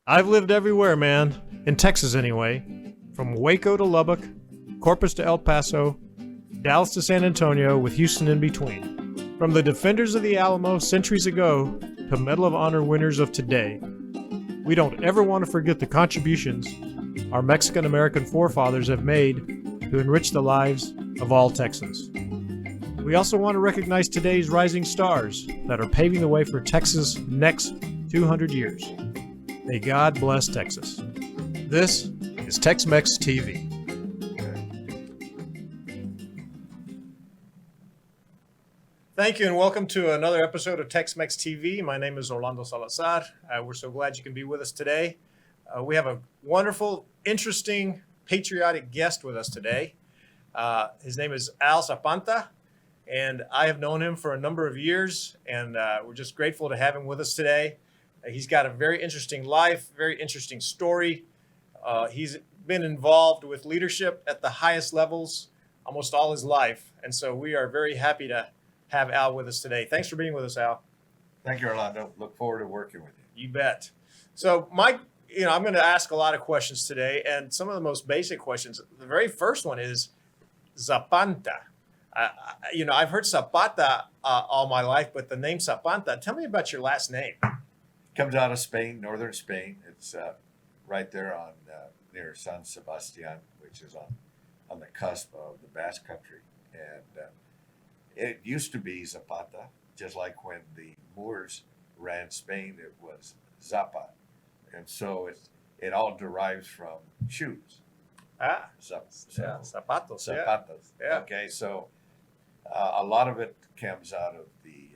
I've lived everywhere, man. In Texas, anyway. From Waco to Lubbock, Corpus to El Paso, Dallas to San Antonio, with Houston in between. From the defenders of the Alamo centuries ago to Medal of Honor winners of today, we don't ever want to forget the contributions our Mexican-American forefathers have made to enrich the lives of all Texans. We also want to recognize today's rising stars that are paving the way for Texas' next 200 years. May God bless Texas. This is TXMX TV. Thank you and welcome to another episode of TXMX TV. My name is Orlando Salazar. We're so glad you can be with us today. We have a wonderful, interesting, patriotic guest with us today. His name is Al Zapanta, and I have known him for a number of years, and we're just grateful to have him with us today. He's got a very interesting life, very interesting story. He's been involved with leadership at the highest levels almost all his life, and so we are very happy to have Al with us today. Thanks for being with us, Al. Thank you, Orlando. Look forward to working with you. You bet. So, Mike, I'm going to ask a lot of questions today, and some of the most basic questions. The very first one is Zapanta. I've heard Zapata all my life, but the name Zapanta, tell me about your last name. Comes out of Spain, northern Spain. It's right there on near San Sebastian, which is on the cusp of the Basque Country. And it used to be Zapata, just like when the Moors ran Spain, it was Zapa. And so it all derives from shoes. Zapatos. Zapatos. Yeah. Okay, so a lot of it comes out of the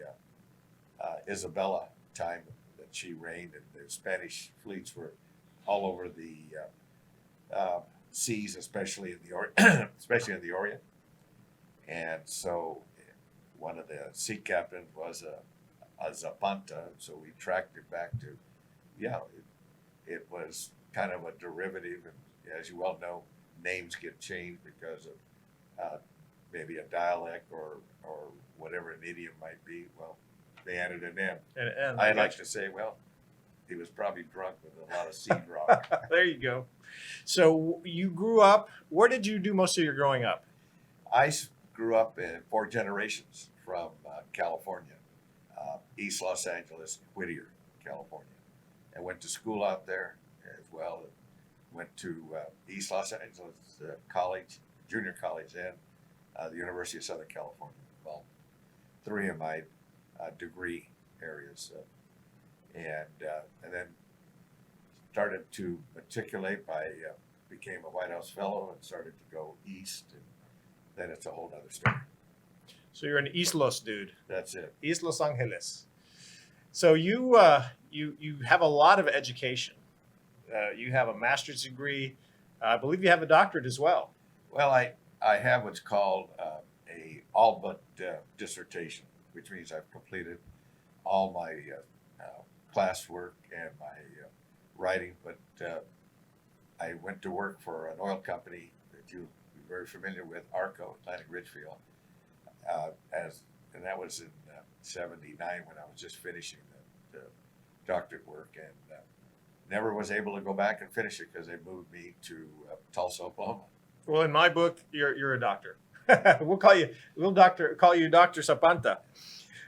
Isabella time that she reigned, and the Spanish fleets were all over the seas, especially in the Orient. And so one of the sea captains was a Zapanta, so we tracked it back to, it was kind of a derivative, and as you well know, names get changed because of maybe a dialect or whatever an idiom might be. Well, they added an M. I like to say, well, he was probably drunk with a lot of seed rock. There you go. So you grew up, where did you do most of your growing up? I grew up in 4 generations from California, East Los Angeles, Whittier, California. I went to school out there as well. Went to East Los Angeles College, junior college, and the University of Southern California. Well, 3 of my degree areas. And then started to matriculate. Became a White House Fellow and started to go east. And then it's a whole other story. So you're an East Los dude. That's it. East Los Angeles. So you have a lot of education. You have a master's degree. I believe you have a doctorate as well. Well, I have what's called a all but dissertation, which means I've completed all my classwork and my writing, but I went to work for an oil company that you'll be very familiar with, ARCO, Atlantic Richfield, and that was in 79 when I was just finishing the doctorate work, and never was able to go back and finish it because they moved me to Tulsa, Oklahoma. Well, in my book, you're a doctor. We'll call you Dr. Zapanta.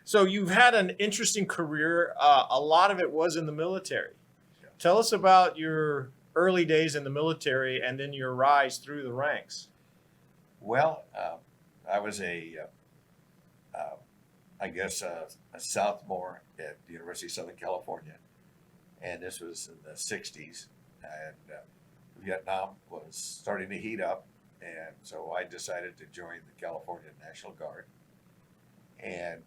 So you've had an interesting career. A lot of it was in the military. Yeah. Tell us about your early days in the military and then your rise through the ranks. Well, I was a sophomore at the University of Southern California, and this was in the 60s, and Vietnam was starting to heat up, and so I decided to join the California National Guard, and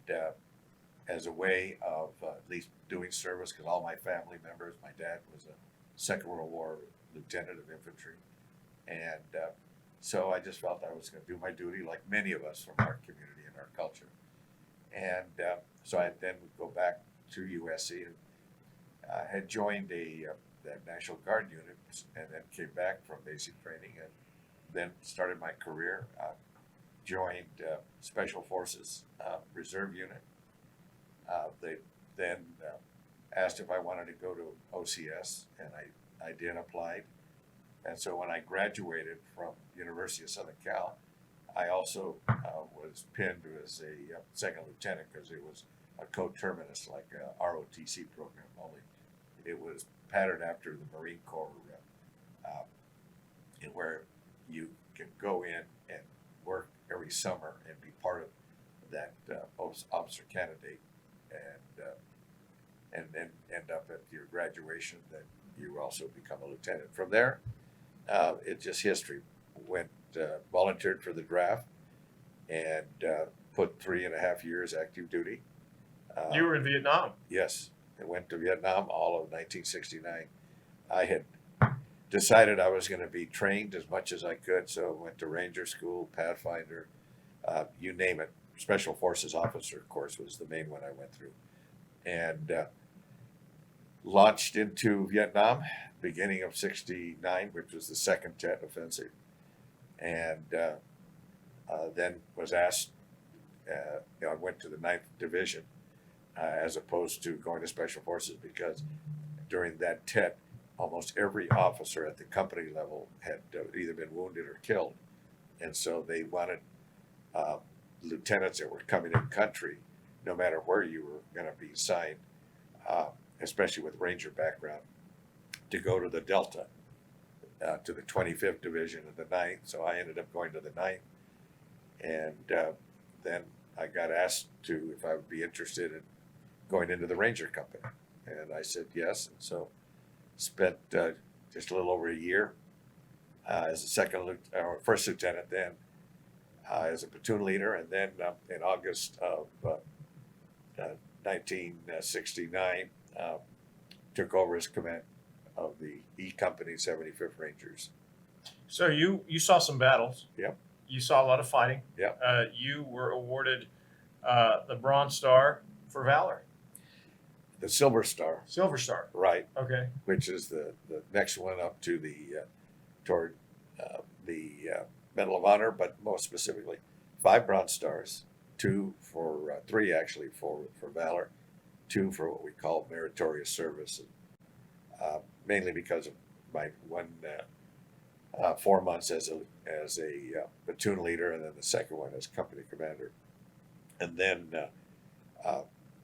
as a way of at least doing service, because all my family members, my dad was a Second World War lieutenant of infantry, and so I just felt I was going to do my duty like many of us from our community and our culture. And so I then would go back to USC and had joined the National Guard unit, and then came back from basic training and then started my career. Joined Special Forces Reserve Unit. They then asked if I wanted to go to OCS, and I did apply. And so when I graduated from University of Southern Cal, I also was pinned as a second lieutenant because it was a coterminus, like a ROTC program, only it was patterned after the Marine Corps, where you can go in and work every summer and be part of that officer candidate, and then end up at your graduation, then you also become a lieutenant. From there, it's just history. Went volunteered for the draft and put 3.5 years active duty. You were in Vietnam. Yes, I went to Vietnam all of 1969. I had decided I was going to be trained as much as I could, so I went to Ranger School, Pathfinder, you name it. Special Forces Officer course was the main one I went through, and launched into Vietnam beginning of '69, which was the second Tet Offensive, and then was asked. I went to the 9th Division as opposed to going to Special Forces because during that Tet, almost every officer at the company level had either been wounded or killed, and so they wanted lieutenants that were coming in country, no matter where you were going to be assigned, especially with Ranger background, to go to the Delta, to the 25th Division of the 9th. So I ended up going to the 9th, and then I got asked if I would be interested in going into the Ranger Company, and I said yes, and so spent just a little over a year as a first lieutenant, then as a platoon leader, and then in August of 1969 took over as command of the E Company 75th Rangers. So you saw some battles. Yep. You saw a lot of fighting. Yep. You were awarded the Bronze Star for valor. The Silver Star. Silver Star. Right. Okay. Which is the next one up to toward the Medal of Honor, but most specifically, 5 Bronze Stars, 3 actually for valor, 2 for what we call meritorious service, mainly because of my 4 months as a platoon leader, and then the second one as company commander, and then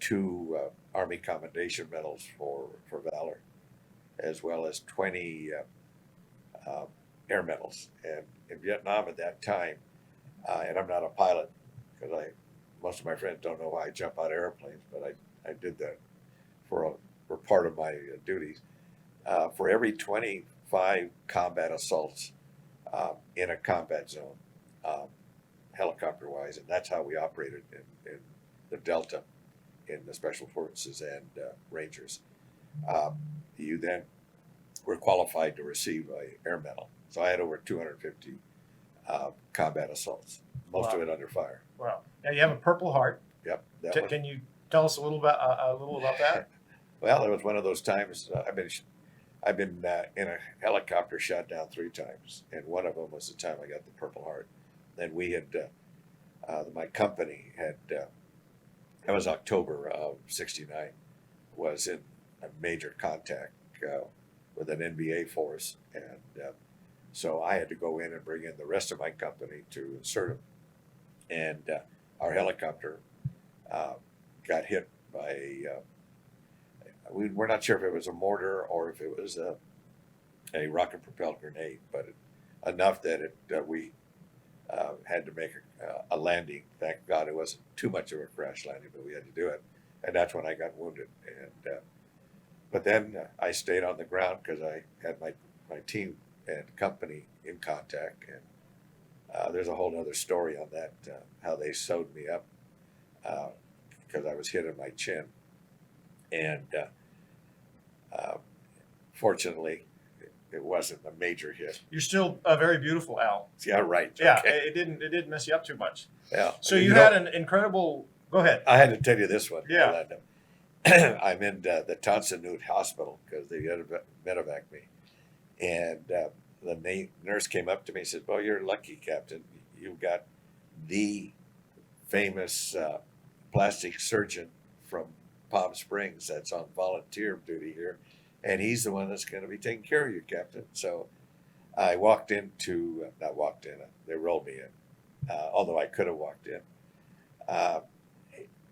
2 Army Commendation Medals for valor, as well as 20 air medals. And in Vietnam at that time, and I'm not a pilot because most of my friends don't know why I jump out of airplanes, but I did that for part of my duties. For every 25 combat assaults in a combat zone, helicopter-wise, and that's how we operated in the Delta, in the Special Forces and Rangers. You then were qualified to receive an air medal. So I had over 250 combat assaults, most of it under fire. Wow. Now you have a Purple Heart. Yep. Can you tell us a little about that? Well, it was one of those times. I've been in a helicopter shot down 3 times, and one of them was the time I got the Purple Heart. Then we had my company had. That was October of '69. Was in a major contact with an NBA force, and so I had to go in and bring in the rest of my company to insert them. And our helicopter got hit by we're not sure if it was a mortar or if it was a rocket-propelled grenade, but enough that we had to make a landing. Thank God it wasn't too much of a crash landing, but we had to do it. And that's when I got wounded. And but then I stayed on the ground because I had my team and company in contact. And there's a whole other story on that, how they sewed me up because I was hit in my chin. And fortunately, it wasn't a major hit. You're still very beautiful, Al. Yeah, right. Yeah, Okay. it didn't mess you up too much. Yeah. So you had an incredible. Go ahead. I had to tell you this one. Yeah. Orlando. I'm in the Townsend Hospital because they had medevac me, and the nurse came up to me and said, "Well, you're lucky, Captain. You've got the famous plastic surgeon from Palm Springs that's on volunteer duty here, and he's the one that's going to be taking care of you, Captain. So I walked into, not walked in, they rolled me in, although I could have walked in.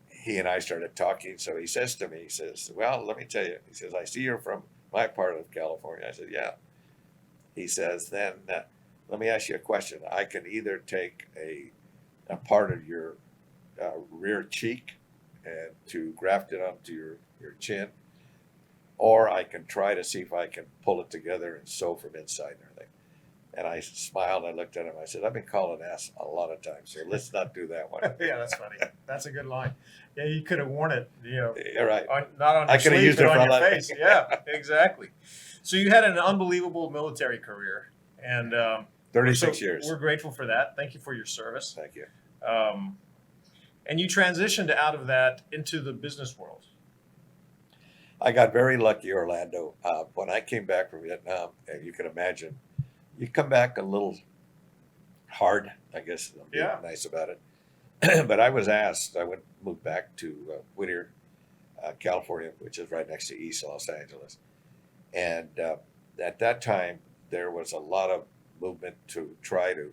He and I started talking. So he says to me, he says, well, let me tell you. He says, I see you're from my part of California. I said, yeah. He says, then let me ask you a question. I can either take a part of your rear cheek and to graft it onto your chin, or I can try to see if I can pull it together and sew from inside and everything. And I smiled. I looked at him. I said, I've been called an ass a lot of times, so let's not do that one. Yeah, that's funny. That's a good line. Yeah, you could have worn it, You're right. not on your I could have sleeve, used but it on for your a lot. face. Yeah, exactly. So you had an unbelievable military career, and 36 so years. We're grateful for that. Thank you for your service. Thank you. And you transitioned out of that into the business world. I got very lucky, Orlando. When I came back from Vietnam, and you can imagine, you come back a little hard, I guess. I'm being nice about it. But I was asked, moved back to Whittier, California, which is right next to East Los Angeles. And at that time, there was a lot of movement to try to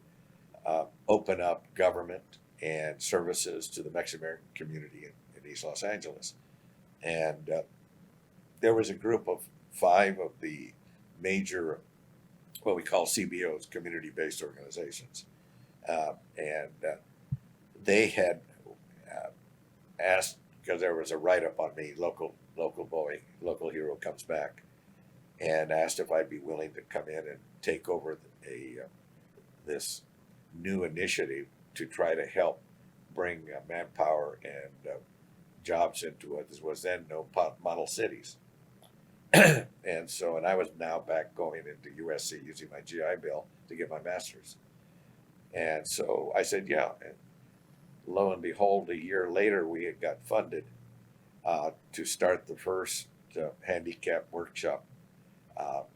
open up government and services to the Mexican American community in East Los Angeles. And there was a group of 5 of the major, what we call CBOs, community-based organizations. And they had asked, because there was a write-up on me, local boy, local hero comes back, and asked if I'd be willing to come in and take over this new initiative to try to help bring manpower and jobs into what was then known model cities. And I was now back going into USC using my GI Bill to get my master's. And so I said, yeah. And lo and behold, a year later, we had got funded to start the first handicap workshop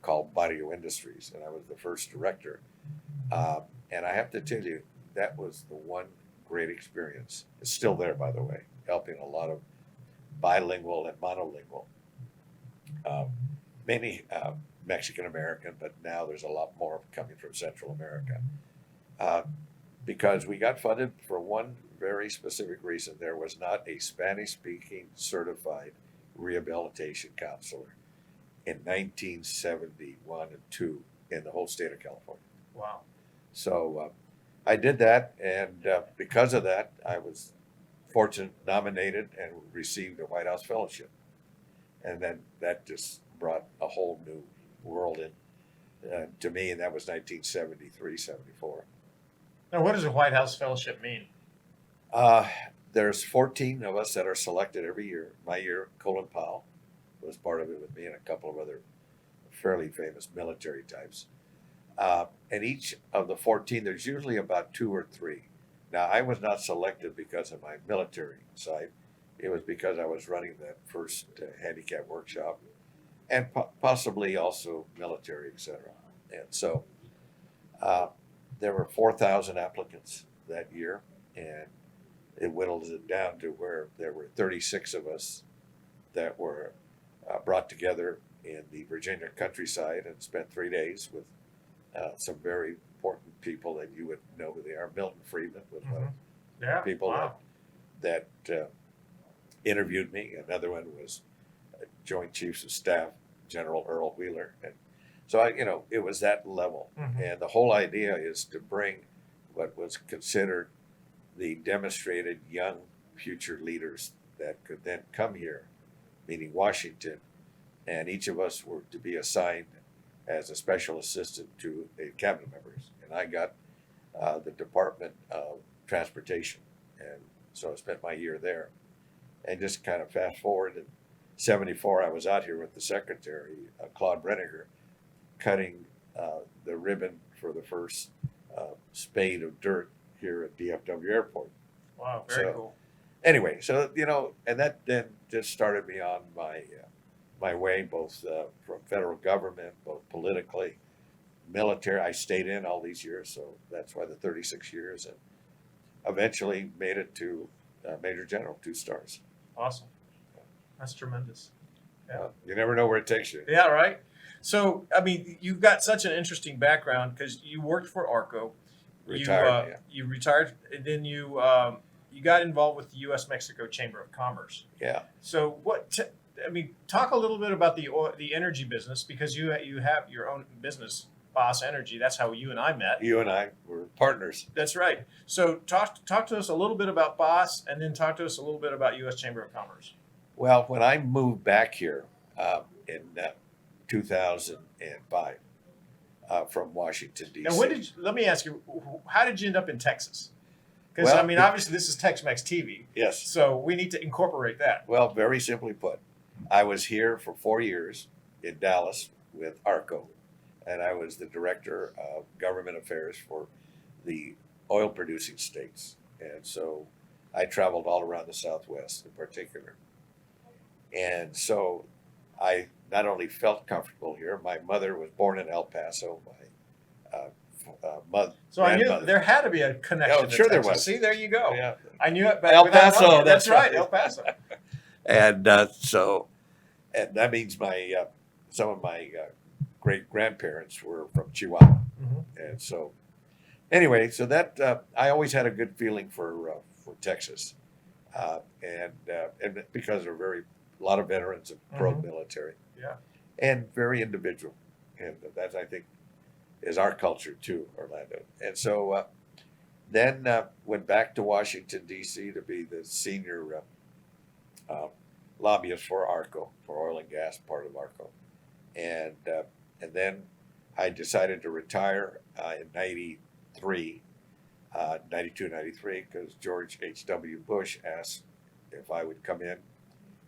called Barrio Industries. And I was the first director. And I have to tell you, that was the one great experience. It's still there, by the way, helping a lot of bilingual and monolingual, many Mexican American, but now there's a lot more coming from Central America. Because we got funded for one very specific reason. There was not a Spanish-speaking certified rehabilitation counselor in 1971 and 2 in the whole state of California. Wow. So I did that, and because of that, I was fortunate, nominated, and received a White House fellowship. And then that just brought a whole new world in to me, and that was 1973, 74. Now, what does a White House fellowship mean? There's 14 of us that are selected every year. My year, Colin Powell was part of it with me and a couple of other fairly famous military types. And each of the 14, there's usually about 2 or 3. Now, I was not selected because of my military side. It was because I was running that first handicap workshop and possibly also military, et cetera. And so there were 4,000 applicants that year, and it whittled it down to where there were 36 of us that were brought together in the Virginia countryside and spent 3 days with some very important people that you would know who they are. Milton Friedman was one of the people that interviewed me. Another one was Joint Chiefs of Staff General Earl Wheeler. And so it was that level. And the whole idea is to bring what was considered the demonstrated young future leaders that could then come here, meaning Washington, and each of us were to be assigned as a special assistant to a cabinet members. And I got the Department of Transportation. And so I spent my year there. And just kind of fast forward, in 74, I was out here with the secretary, Claude Brenniger, cutting the ribbon for the first spade of dirt here at DFW Airport. Wow, very cool. Anyway, so, and that then just started me on my way, both from federal government, both politically, military. I stayed in all these years, so that's why the 36 years, and eventually made it to Major General, 2 stars. Awesome. That's tremendous. Yeah. You never know where it takes you. Yeah, right. So, I mean, you've got such an interesting background because you worked for ARCO. Retired, yeah. You retired, and then you got involved with the U.S. Mexico Chamber of Commerce. Yeah. So, I mean, talk a little bit about the energy business because you have your own business, Boss Energy. That's how you and I met. You and I were partners. That's right. So, talk to us a little bit about Boss, and then talk to us a little bit about U.S. Chamber of Commerce. Well, when I moved back here in 2005 from Washington, D.C. And let me ask you, how did you end up in Texas? Because, Well, I mean, obviously this is TXMX TV. Yes. So we need to incorporate that. Well, very simply put, I was here for 4 years in Dallas with ARCO, and I was the director of government affairs for the oil producing states. And so I traveled all around the Southwest in particular. And so I not only felt comfortable here, my mother was born in El Paso. My So I knew there had to be a connection. Oh, sure to there Texas. was. See, there you go. Yeah. I knew it. El without knowing Paso, it. that's right, right. El Paso. And and that means some of my great grandparents were from Chihuahua. Mhm. And so, anyway, so that I always had a good feeling for Texas, and because there are a lot of veterans and pro-military, Yeah. and very individual, and that I think is our culture too, Orlando. And so then went back to Washington D.C. to be the senior lobbyist for ARCO, for oil and gas part of ARCO, and then I decided to retire in 93, 92, 93, because George H.W. Bush asked if I would come in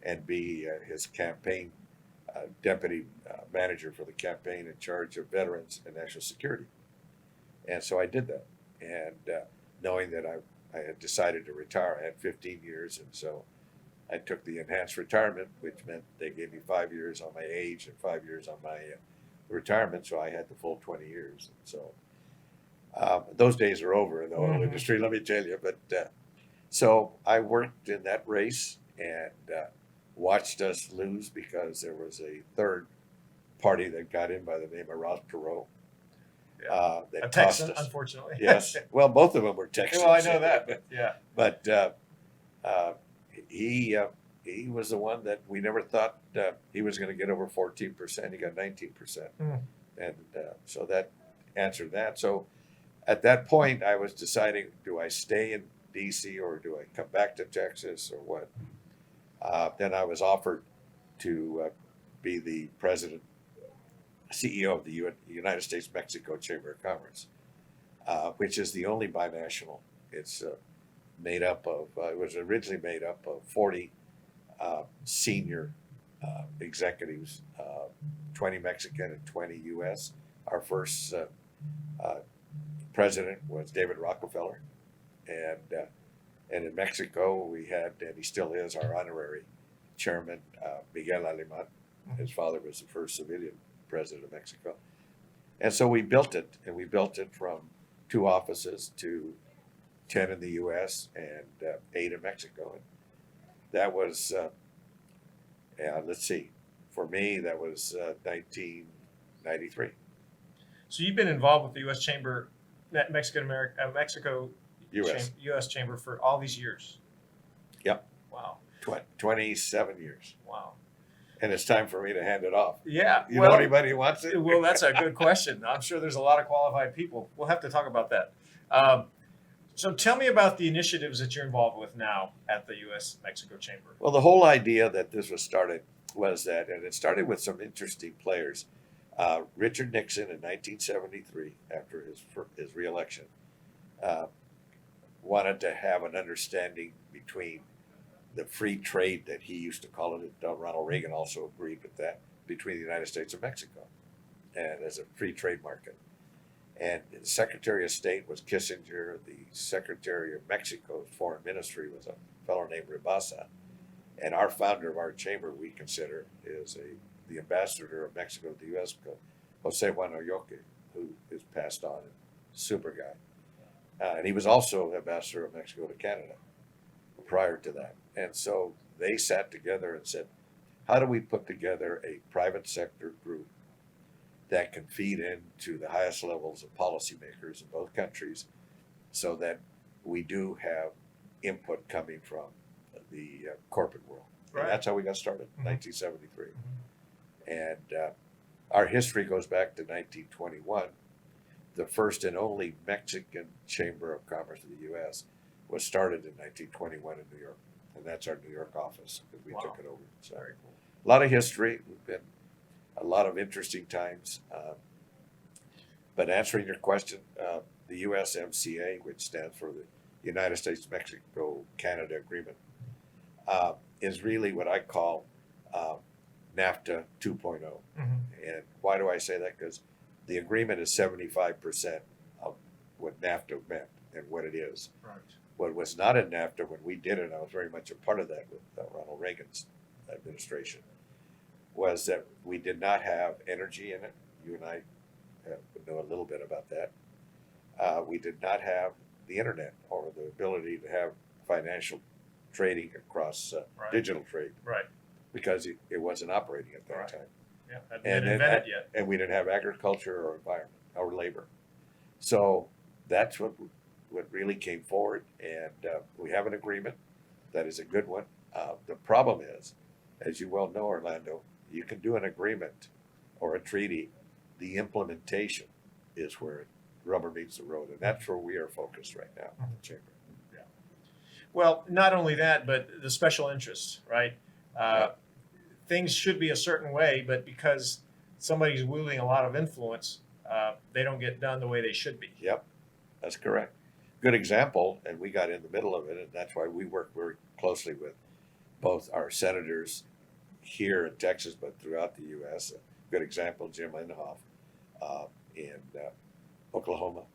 and be his campaign deputy manager for the campaign in charge of veterans and national security. And so I did that. And knowing that I had decided to retire, I had 15 years. And so I took the enhanced retirement, which meant they gave me 5 years on my age and 5 years on my retirement. So I had the full 20 years. And so those days are over in the oil industry, let me tell you. But so I worked in that race and watched us lose because there was a third party that got in by the name of Ross Perot. That A Texan, cost us. unfortunately. Yes. Well, both of them were Texans. Well, I know that. Yeah. But he was the one that we never thought he was going to get over 14%. He got 19%. And so that answered that. So at that point, I was deciding, do I stay in D.C. or do I come back to Texas or what? Then I was offered to be the president, CEO of the United States Mexico Chamber of Commerce, which is the only binational. It's made up of, it was originally made up of 40 senior executives, 20 Mexican and 20 U.S. Our first president was David Rockefeller. And in Mexico, we had, and he still is, our honorary chairman, Miguel Alemán. His father was the first civilian president of Mexico. And so we built it, and we built it from 2 offices to 10 in the U.S. and 8 in Mexico. And that was, let's see, for me, that was 1993. So you've been involved with the U.S. Chamber, Mexico U.S. U.S. Chamber for all these years. Yep. Wow. 27 years. Wow. And it's time for me to hand it off. Yeah. You know anybody who wants it? Well, that's a good question. I'm sure there's a lot of qualified people. We'll have to talk about that. So tell me about the initiatives that you're involved with now at the U.S. Mexico Chamber. Well, the whole idea that this was started was that, and it started with some interesting players. Richard Nixon in 1973, after his reelection, wanted to have an understanding between the free trade that he used to call it. Ronald Reagan also agreed with that, between the United States and Mexico, and as a free trade market. And the Secretary of State was Kissinger. The Secretary of Mexico's foreign ministry was a fellow named Rabasa. And our founder of our chamber, we consider, is the ambassador of Mexico to the U.S., Jose Juan Oyoque, who is passed on, super guy. And he was also ambassador of Mexico to Canada prior to that. And so they sat together and said, how do we put together a private sector group that can feed into the highest levels of policymakers in both countries so that we do have input coming from the corporate world. Right. And that's how we got started in Mhm. 1973. And our history goes back to 1921. The first and only Mexican Chamber of Commerce in the U.S. was started in 1921 in New York. And that's our New York office because we Wow. took it over. So Very cool. a lot of history. We've been a lot of interesting times. But answering your question, the USMCA, which stands for the United States Mexico Canada Agreement, is really what I call NAFTA 2.0. Mhm. And why do I say that? Because the agreement is 75% of what NAFTA meant and what it is. Right. What was not in NAFTA when we did it, I was very much a part of that with Ronald Reagan's administration, was that we did not have energy in it. You and I would know a little bit about that. We did not have the internet or the ability to have financial trading across Right. digital trade Right. because it wasn't operating at that Right. time. Yeah. Hadn't And been then- invented yet. And we didn't have agriculture or environment or labor. So that's what really came forward. And we have an agreement that is a good one. The problem is, as you well know, Orlando, you can do an agreement or a treaty. The implementation is where rubber meets the road. And that's where we are focused right now in the chamber. Well, not only that, but the special interests, right? Things should be a certain way, but because somebody's wielding a lot of influence, they don't get done the way they should be. Yep, that's correct. Good example, and we got in the middle of it, and that's why we work very closely with both our senators here in Texas, but throughout the U.S. A good example, Jim Inhofe in Oklahoma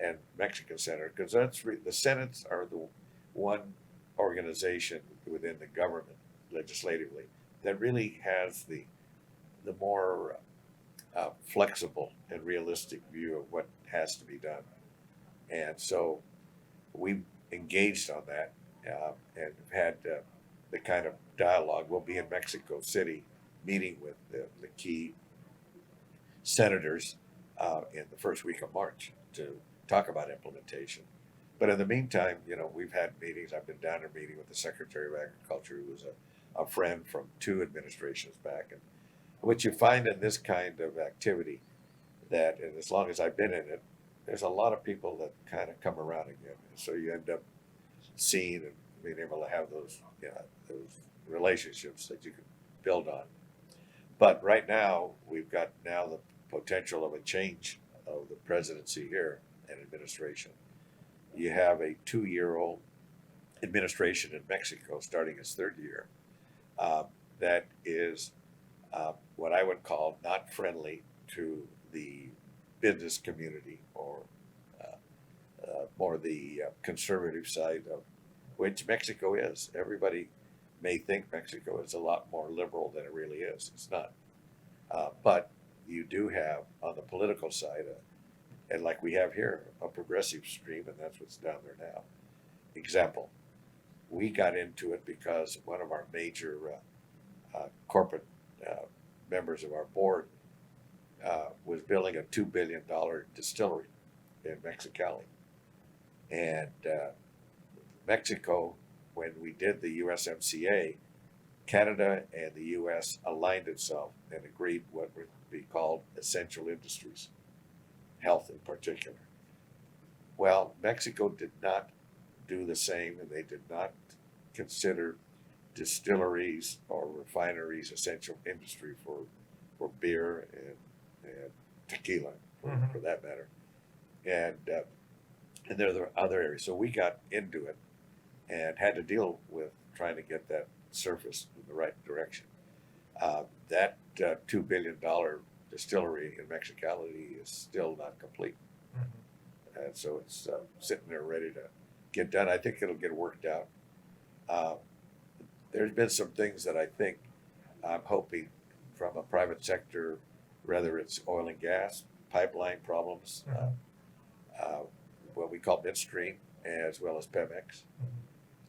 and Mexican senator, because the Senates are the one organization within the government legislatively that really has the more flexible and realistic view of what has to be done. And so we engaged on that and had the kind of dialogue. We'll be in Mexico City meeting with the key senators in the first week of March to talk about implementation. But in the meantime, we've had meetings. I've been down there meeting with the Secretary of Agriculture, who was a friend from 2 administrations back. And what you find in this kind of activity, that, and as long as I've been in it, there's a lot of people that kind of come around again. And so you end up seeing and being able to have those relationships that you can build on. But right now, we've got now the potential of a change of the presidency here and administration. You have a 2-year-old administration in Mexico starting its 3rd year that is what I would call not friendly to the business community or more the conservative side of which Mexico is. Everybody may think Mexico is a lot more liberal than it really is. It's not. But you do have on the political side, and like we have here, a progressive stream, and that's what's down there now. Example, we got into it because one of our major corporate members of our board was building a $2 billion distillery in Mexicali. And Mexico, when we did the USMCA, Canada and the U.S. aligned itself and agreed what would be called essential industries, health in particular. Well, Mexico did not do the same, and they did not consider distilleries or refineries essential industry for beer and tequila, for that matter. And there are other areas. So we got into it and had to deal with trying to get that surfaced in the right direction. That $2 billion distillery in Mexicali is still not complete. And so it's sitting there ready to get done. I think it'll get worked out. There's been some things that I think I'm hoping from a private sector, whether it's oil and gas, pipeline problems, what we call midstream, as well as Pemex.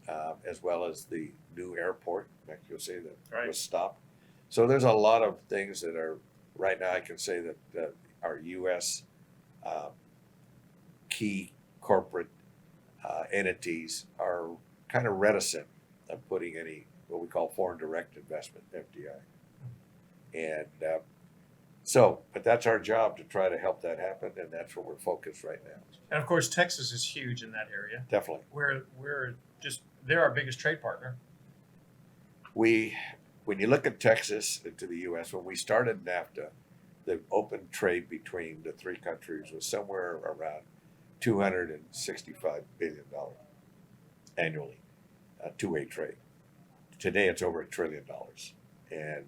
as well as the new airport, Mexico City, that Right. was stopped. So there's a lot of things that are, right now I can say that our U.S. Uh, key corporate entities are kind of reticent of putting any what we call foreign direct investment, FDI. And but that's our job to try to help that happen, and that's where we're focused right now. And of course, Texas is huge in that area. Definitely. They're our biggest trade partner. When you look at Texas to the U.S., when we started NAFTA, the open trade between the three countries was somewhere around $265 billion annually, two-way trade. Today it's over $1 trillion. And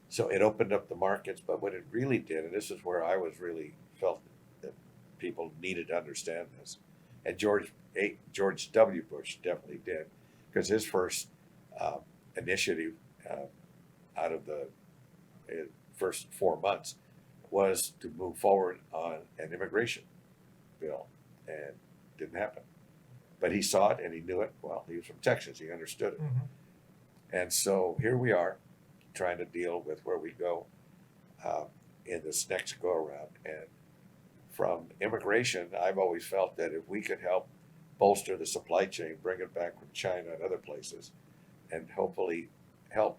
so it opened up the markets, but what it really did, and this is where I was really felt that people needed to understand this, and George W. Bush definitely did, because his first initiative out of the first 4 months was to move forward on an immigration bill, and didn't happen. But he saw it and he knew it. Well, he was from Texas, he understood it. Mm-hmm. And so here we are trying to deal with where we go in this next go around. And from immigration, I've always felt that if we could help bolster the supply chain, bring it back from China and other places, and hopefully help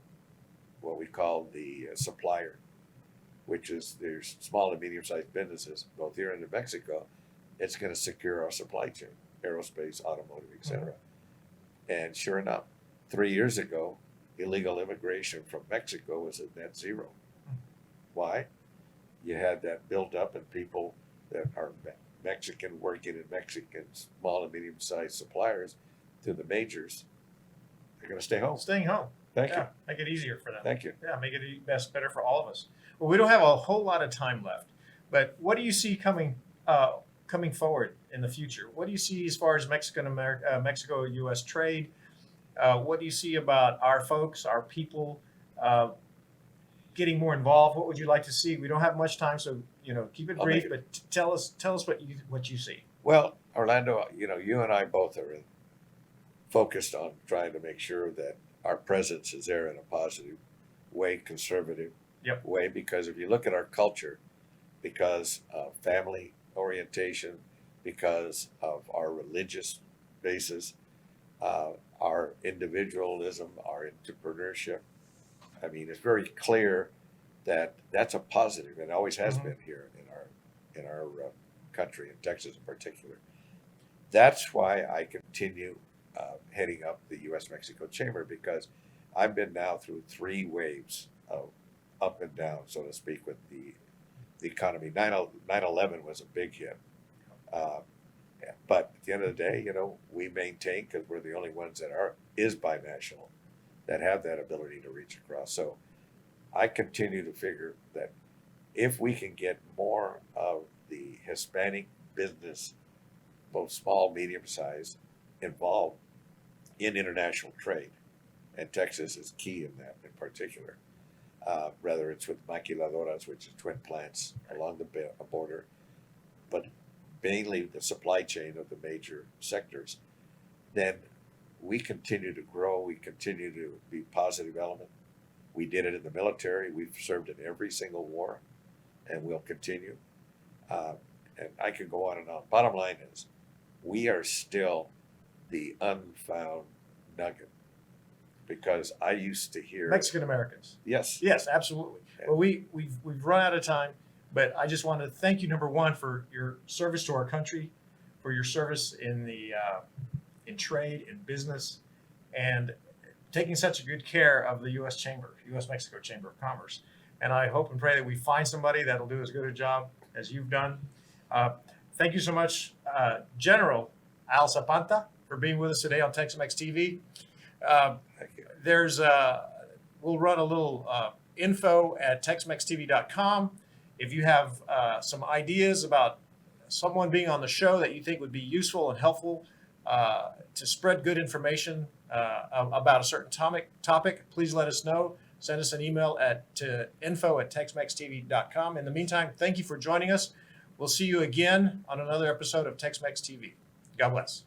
what we call the supplier, which is there's small and medium-sized businesses, both here and in Mexico, it's going to secure our supply chain, aerospace, automotive, etc. And sure enough, 3 years ago, illegal immigration from Mexico was at net zero. Why? You had that built up, and people that are Mexican working in Mexican small and medium-sized suppliers to the majors, they're going to stay home. Staying home. Thank you. Make it easier for them. Thank you. Yeah, make it better for all of us. Well, we don't have a whole lot of time left, but what do you see coming forward in the future? What do you see as far as Mexico-U.S. trade? What do you see about our folks, our people, getting more involved? What would you like to see? We don't have much time, so keep it brief. But tell us what you see. Well, Orlando, you and I both are focused on trying to make sure that our presence is there in a positive way, conservative way. Because if you look at our culture, because of family orientation, because of our religious basis, our individualism, our entrepreneurship, I mean, it's very clear that that's a positive, and always has been here in our country, in Texas in particular. That's why I continue heading up the U.S.-Mexico Chamber, because I've been now through 3 waves of up and down, so to speak, with the economy. 9/11 was a big hit. But at the end of the day, we maintain, because we're the only ones that is binational, that have that ability to reach across. So I continue to figure that if we can get more of the Hispanic business, both small, medium size, involved in international trade, and Texas is key in that in particular, whether it's with maquiladoras, which is twin plants along the border, but mainly the supply chain of the major sectors, then we continue to grow, we continue to be a positive element. We did it in the military, we've served in every single war, and we'll continue. And I could go on and on. Bottom line is, we are still the unfound nugget, because I used to hear Mexican Americans. Yes, absolutely. Well, we've run out of time, but I just want to thank you, number one, for your service to our country, for your service in the in trade, in business, and taking such a good care of the U.S. Chamber, U.S.-Mexico Chamber of Commerce. And I hope and pray that we find somebody that'll do as good a job as you've done. Thank you so much, General Al Zapanta, for being with us today on TXMX TV. thank you. We'll run a little info at TXMXTV.com. If you have some ideas about someone being on the show that you think would be useful and helpful to spread good information about a certain topic, please let us know. Send us an email to info@TexMXTV.com. In the meantime, thank you for joining us. We'll see you again on another episode of TXMX TV. God bless.